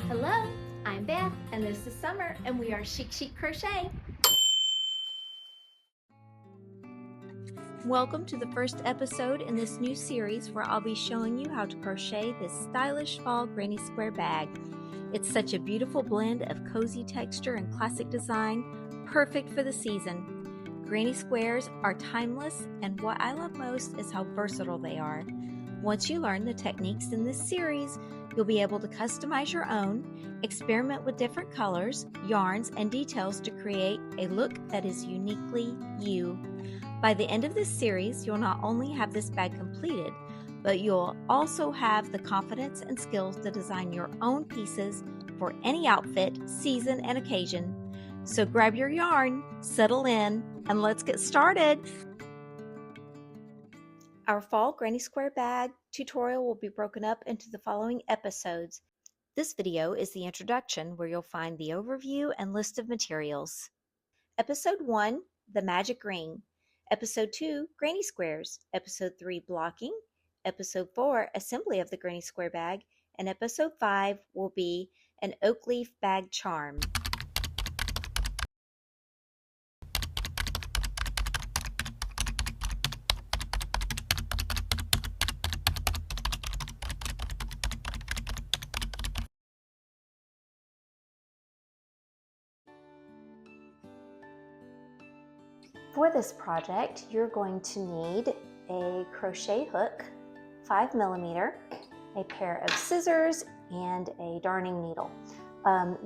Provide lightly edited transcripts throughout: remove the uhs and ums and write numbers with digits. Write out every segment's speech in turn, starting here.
Hello, I'm Beth, and this is Summer, and we are Chic Crochet. Welcome to the first episode in this new series where I'll be showing you how to crochet this stylish fall granny square bag. It's such a beautiful blend of cozy texture and classic design, perfect for the season. Granny squares are timeless, and what I love most is how versatile they are. Once you learn the techniques in this series, you'll be able to customize your own, experiment with different colors, yarns, and details to create a look that is uniquely you. By the end of this series, you'll not only have this bag completed, but you'll also have the confidence and skills to design your own pieces for any outfit, season, and occasion. So grab your yarn, settle in, and let's get started. Our fall granny square bag tutorial will be broken up into the following episodes. This video is the introduction where you'll find the overview and list of materials. Episode 1, the magic ring. Episode 2, granny squares. Episode 3, blocking. Episode 4, assembly of the granny square bag. And episode 5 will be an oak leaf bag charm. For this project, you're going to need a crochet hook, 5mm, a pair of scissors, and a darning needle.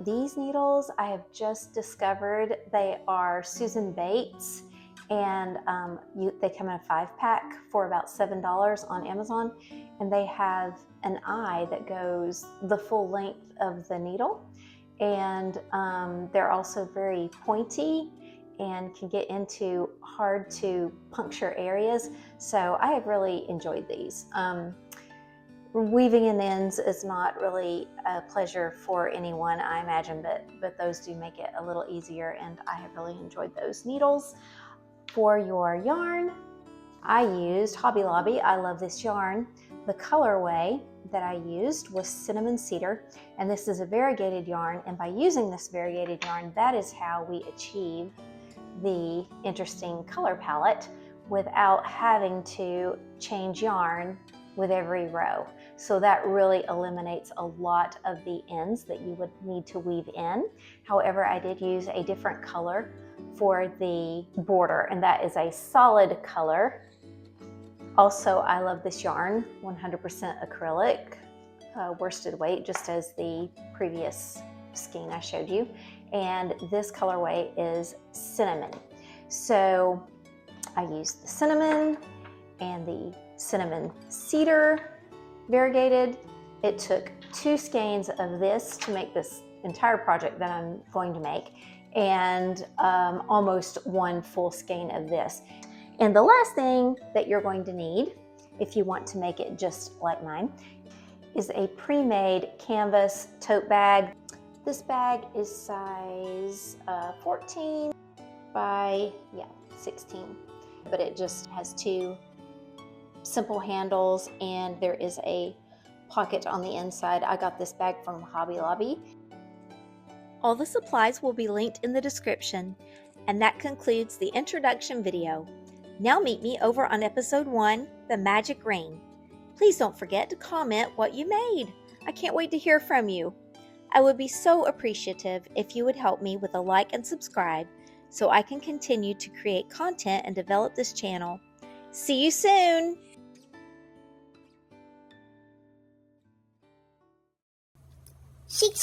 These needles I have just discovered. They are Susan Bates, and they come in a 5-pack for about $7 on Amazon, and they have an eye that goes the full length of the needle, and they're also very pointy and can get into hard to puncture areas. So I have really enjoyed these. Weaving in ends is not really a pleasure for anyone, I imagine, but those do make it a little easier, and I have really enjoyed those needles. For your yarn, I used Hobby Lobby. I love this yarn. The colorway that I used was Cinnamon Cedar, and this is a variegated yarn, and by using this variegated yarn, that is how we achieve the interesting color palette without having to change yarn with every row. So that really eliminates a lot of the ends that you would need to weave in. However, I did use a different color for the border, and that is a solid color. Also, I love this yarn, 100% acrylic, worsted weight, just as the previous skein I showed you. And this colorway is cinnamon. So I used the cinnamon and the cinnamon cedar variegated. It took 2 skeins of this to make this entire project that I'm going to make, and almost 1 full skein of this. And the last thing that you're going to need, if you want to make it just like mine, is a pre-made canvas tote bag. This bag is size 14 by 16, but it just has 2 simple handles, and there is a pocket on the inside. I got this bag from Hobby Lobby. All the supplies will be linked in the description, and that concludes the introduction video. Now meet me over on episode 1, the magic ring. Please don't forget to comment what you made. I can't wait to hear from you. I would be so appreciative if you would help me with a like and subscribe so I can continue to create content and develop this channel. See you soon! Chic.